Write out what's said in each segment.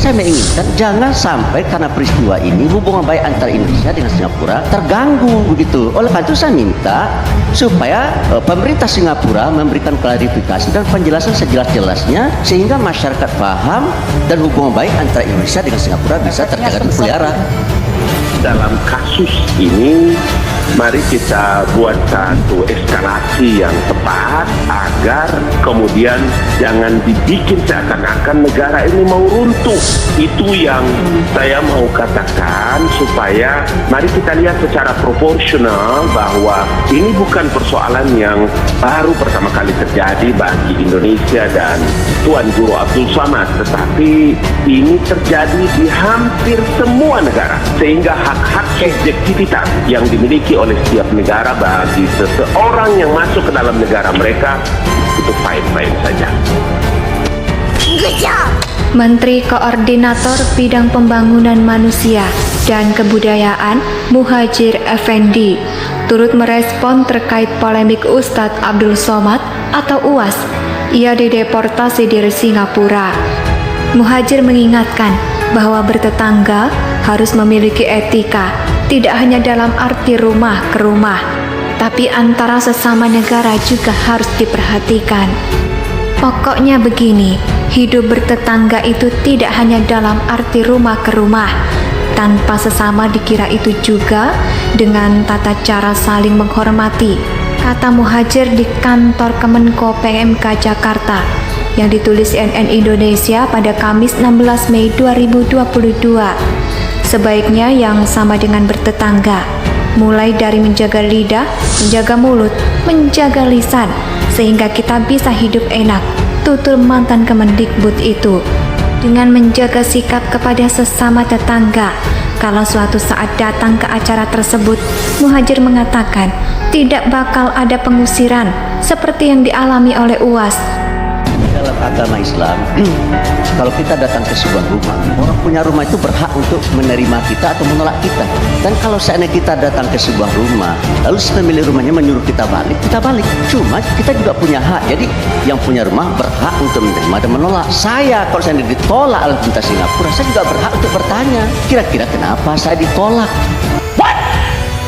saya menginginkan jangan sampai karena peristiwa ini hubungan baik antara Indonesia dengan Singapura terganggu begitu. Oleh karena itu saya minta supaya pemerintah Singapura memberikan klarifikasi dan penjelasan sejelas-jelasnya sehingga masyarakat paham dan hubungan baik antara Indonesia dengan Singapura bisa terjaga dan pelihara. Dalam kasus ini, mari kita buat satu eskalasi yang tepat agar kemudian jangan dibikin seakan-akan negara ini mau runtuh. Itu yang saya mau katakan, supaya mari kita lihat secara proporsional bahwa ini bukan persoalan yang baru pertama kali terjadi bagi Indonesia dan Tuan Guru Abdul Somad, tetapi ini terjadi di hampir semua negara, sehingga hak-hak subjektivitas yang dimiliki oleh setiap negara bagi seseorang yang masuk ke dalam negara mereka itu fine-fine saja. Menteri Koordinator Bidang Pembangunan Manusia dan Kebudayaan Muhadjir Effendi turut merespon terkait polemik Ustadz Abdul Somad atau UAS. Ia dideportasi dari Singapura. Muhadjir mengingatkan bahwa bertetangga harus memiliki etika, tidak hanya dalam arti rumah ke rumah, tapi antara sesama negara juga harus diperhatikan. Pokoknya begini, hidup bertetangga itu tidak hanya dalam arti rumah ke rumah, tanpa sesama dikira itu juga dengan tata cara saling menghormati, kata Muhadjir di kantor Kemenko PMK Jakarta yang ditulis CNN Indonesia pada Kamis 16 Mei 2022. Sebaiknya yang sama dengan bertetangga, mulai dari menjaga lidah, menjaga mulut, menjaga lisan, sehingga kita bisa hidup enak, tutur mantan Kemendikbud itu. Dengan menjaga sikap kepada sesama tetangga, kalau suatu saat datang ke acara tersebut, Muhadjir mengatakan tidak bakal ada pengusiran seperti yang dialami oleh UAS. Dalam agama Islam, kalau kita datang ke sebuah rumah, orang punya rumah itu berhak untuk menerima kita atau menolak kita. Dan kalau seandainya kita datang ke sebuah rumah, lalu si pemilik rumahnya menyuruh kita balik, kita balik. Cuma kita juga punya hak. Jadi yang punya rumah berhak untuk menerima dan menolak. Saya kalau saya ditolak oleh pemerintah Singapura, saya juga berhak untuk bertanya, kira-kira kenapa saya ditolak?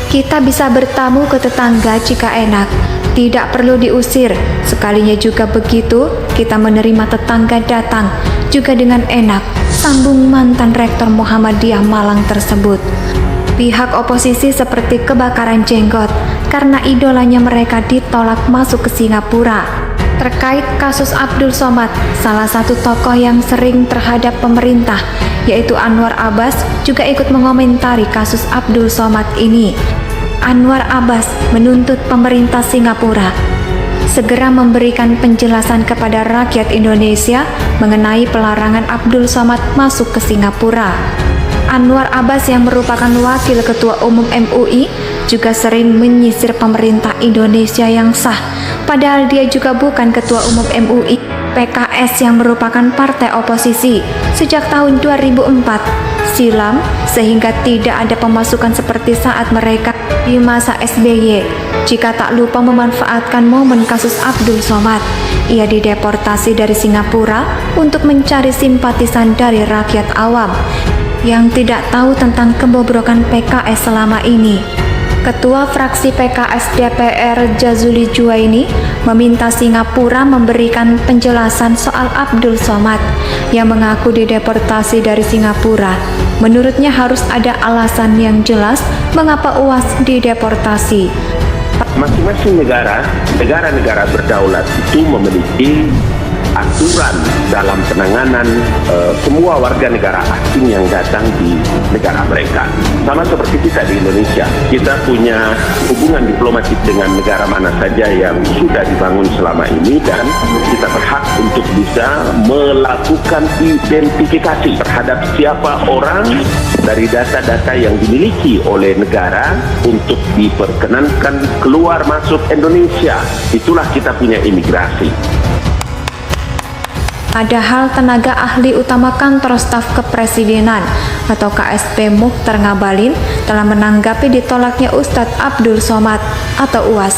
Kita bisa bertamu ke tetangga jika enak, tidak perlu diusir. Sekalinya juga begitu, kita menerima tetangga datang juga dengan enak, sambung mantan Rektor Muhammadiyah Malang tersebut. Pihak oposisi seperti kebakaran jenggot karena idolanya mereka ditolak masuk ke Singapura. Terkait kasus Abdul Somad, salah satu tokoh yang sering terhadap pemerintah, yaitu Anwar Abbas, juga ikut mengomentari kasus Abdul Somad ini. Anwar Abbas menuntut pemerintah Singapura segera memberikan penjelasan kepada rakyat Indonesia mengenai pelarangan Abdul Somad masuk ke Singapura. Anwar Abbas yang merupakan Wakil Ketua Umum MUI juga sering menyisir pemerintah Indonesia yang sah, padahal dia juga bukan Ketua Umum MUI. PKS yang merupakan partai oposisi sejak tahun 2004 silam, sehingga tidak ada pemasukan seperti saat mereka di masa SBY. Jika tak lupa memanfaatkan momen kasus Abdul Somad, ia dideportasi dari Singapura untuk mencari simpatisan dari rakyat awam yang tidak tahu tentang kebobrokan PKS selama ini. Ketua fraksi PKS DPR Jazuli Juwaini meminta Singapura memberikan penjelasan soal Abdul Somad yang mengaku dideportasi dari Singapura. Menurutnya harus ada alasan yang jelas mengapa UAS dideportasi. Masing-masing negara berdaulat itu memiliki aturan dalam penanganan semua warga negara asing yang datang di negara mereka. Sama seperti kita di Indonesia, kita punya hubungan diplomatik dengan negara mana saja yang sudah dibangun selama ini, dan kita berhak untuk bisa melakukan identifikasi terhadap siapa orang dari data-data yang dimiliki oleh negara untuk diperkenankan keluar masuk Indonesia. Itulah kita punya imigrasi. Padahal tenaga ahli utama kantor staf kepresidenan atau KSP Mukhtar Ngabalin telah menanggapi ditolaknya Ustadz Abdul Somad atau UAS.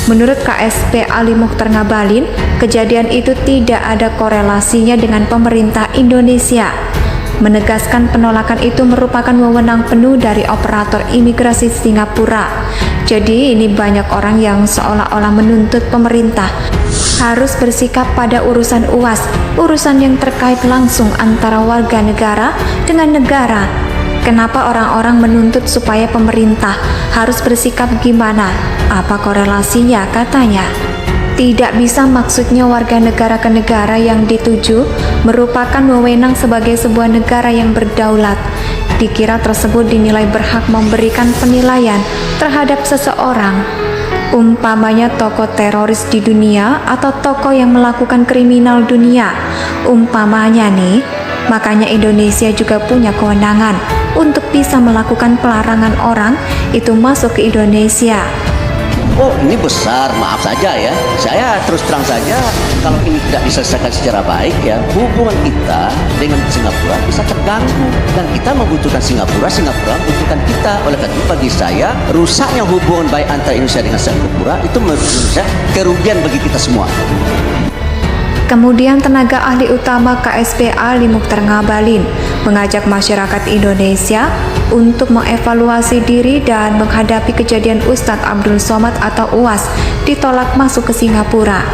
Menurut KSP Ali Mukhtar Ngabalin, kejadian itu tidak ada korelasinya dengan pemerintah Indonesia. menegaskan penolakan itu merupakan wewenang penuh dari operator imigrasi Singapura. Jadi ini banyak orang yang seolah-olah menuntut pemerintah harus bersikap pada urusan UAS, urusan yang terkait langsung antara warga negara dengan negara. Kenapa orang-orang menuntut supaya pemerintah harus bersikap gimana? Apa korelasinya katanya? Tidak bisa, maksudnya warga negara ke negara yang dituju merupakan wewenang sebagai sebuah negara yang berdaulat. Dikira tersebut dinilai berhak memberikan penilaian terhadap seseorang. Umpamanya tokoh teroris di dunia atau tokoh yang melakukan kriminal dunia. Umpamanya nih, makanya Indonesia juga punya kewenangan untuk bisa melakukan pelarangan orang itu masuk ke Indonesia. Oh, ini besar, maaf saja ya. Saya terus terang saja, kalau ini tidak diselesaikan secara baik ya, hubungan kita dengan Singapura bisa terganggu. Dan kita membutuhkan Singapura, Singapura membutuhkan kita. Oleh karena itu bagi saya, rusaknya hubungan baik antara Indonesia dengan Singapura itu menurut saya kerugian bagi kita semua. Kemudian tenaga ahli utama KSP Ali Mukhtar Ngabalin mengajak masyarakat Indonesia untuk mengevaluasi diri dan menghadapi kejadian Ustadz Abdul Somad atau UAS ditolak masuk ke Singapura.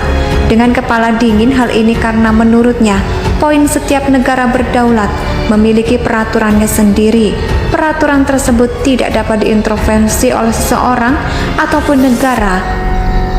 Dengan kepala dingin hal ini karena menurutnya poin setiap negara berdaulat memiliki peraturannya sendiri. Peraturan tersebut tidak dapat diintervensi oleh seseorang ataupun negara.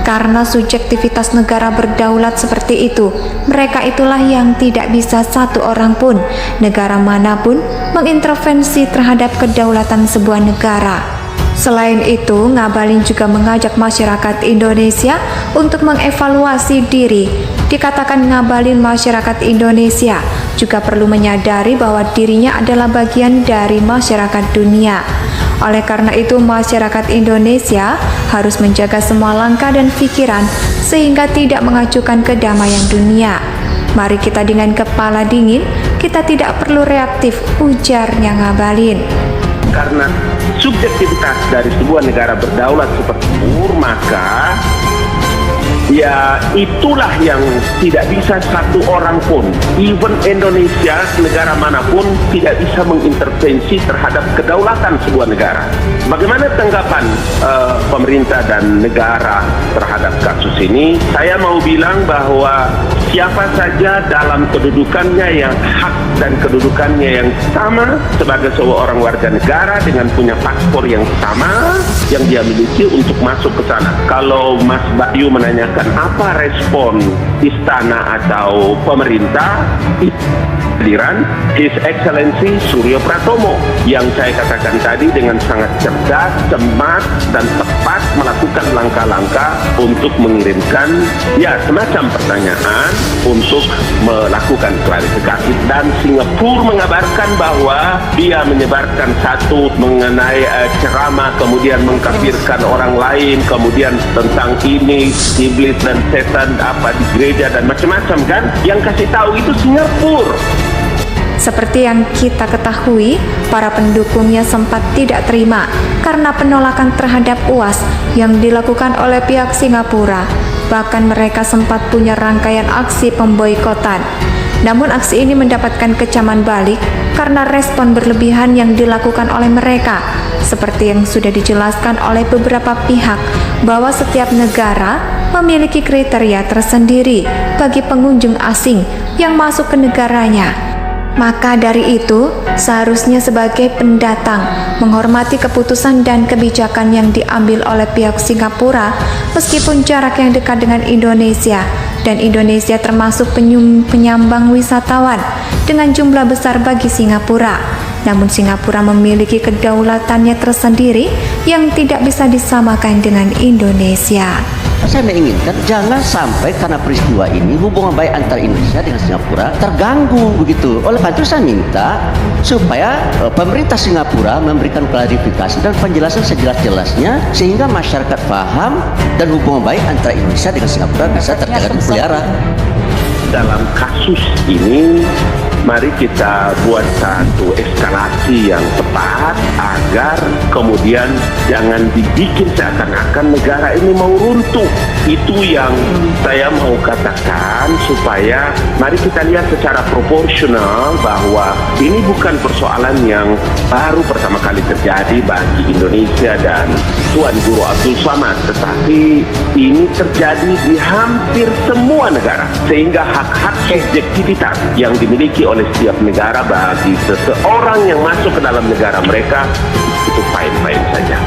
Karena subjektivitas negara berdaulat seperti itu, mereka itulah yang tidak bisa satu orang pun, negara manapun, mengintervensi terhadap kedaulatan sebuah negara. Selain itu, Ngabalin juga mengajak masyarakat Indonesia untuk mengevaluasi diri. Dikatakan Ngabalin, masyarakat Indonesia juga perlu menyadari bahwa dirinya adalah bagian dari masyarakat dunia. Oleh karena itu, masyarakat Indonesia harus menjaga semua langkah dan pikiran sehingga tidak mengacukan kedamaian dunia. Mari kita dengan kepala dingin, kita tidak perlu reaktif, ujarnya Ngabalin. Karena subjektivitas dari sebuah negara berdaulat seperti Singapura, maka ya itulah yang tidak bisa satu orang pun, even Indonesia, negara manapun tidak bisa mengintervensi terhadap kedaulatan sebuah negara. Bagaimana tanggapan pemerintah dan negara terhadap kasus ini? Saya mau bilang bahwa siapa saja dalam kedudukannya yang hak dan kedudukannya yang sama sebagai seorang warga negara dengan punya paspor yang sama yang dia miliki untuk masuk ke sana. Kalau Mas Bayu menanyakan apa respon istana atau pemerintah, kehadiran His Excellency Suryo Pratomo yang saya katakan tadi dengan sangat cerdas, cermat dan tepat melakukan langkah-langkah untuk mengirimkan ya semacam pertanyaan untuk melakukan klarifikasi. Dan Singapura mengabarkan bahwa dia menyebarkan satu mengenai ceramah kemudian mengkafirkan orang lain, kemudian tentang ini iblis dan setan apa di gereja dan macam-macam kan, yang kasih tahu itu Singapura. Seperti yang kita ketahui, para pendukungnya sempat tidak terima karena penolakan terhadap UAS yang dilakukan oleh pihak Singapura. Bahkan mereka sempat punya rangkaian aksi pemboikotan. Namun aksi ini mendapatkan kecaman balik karena respon berlebihan yang dilakukan oleh mereka. Seperti yang sudah dijelaskan oleh beberapa pihak bahwa setiap negara memiliki kriteria tersendiri bagi pengunjung asing yang masuk ke negaranya. Maka dari itu, seharusnya sebagai pendatang menghormati keputusan dan kebijakan yang diambil oleh pihak Singapura meskipun jarak yang dekat dengan Indonesia, dan Indonesia termasuk penyambang wisatawan dengan jumlah besar bagi Singapura. Namun Singapura memiliki kedaulatannya tersendiri yang tidak bisa disamakan dengan Indonesia. Saya menginginkan jangan sampai karena peristiwa ini hubungan baik antara Indonesia dengan Singapura terganggu begitu. Oleh karena itu saya minta supaya pemerintah Singapura memberikan klarifikasi dan penjelasan sejelas-jelasnya sehingga masyarakat paham dan hubungan baik antara Indonesia dengan Singapura bisa terjaga dan pelihara. Dalam kasus ini mari kita buat satu eskalasi yang tepat agar kemudian jangan dibikin seakan-akan negara ini mau runtuh. Itu yang saya mau katakan, supaya mari kita lihat secara proporsional bahwa ini bukan persoalan yang baru pertama kali terjadi bagi Indonesia dan Tuan Guru Abdul Somad, tetapi ini terjadi di hampir semua negara, sehingga hak-hak subjektivitas yang dimiliki oleh setiap negara bagi seseorang yang masuk ke dalam negara mereka itu fine-fine saja.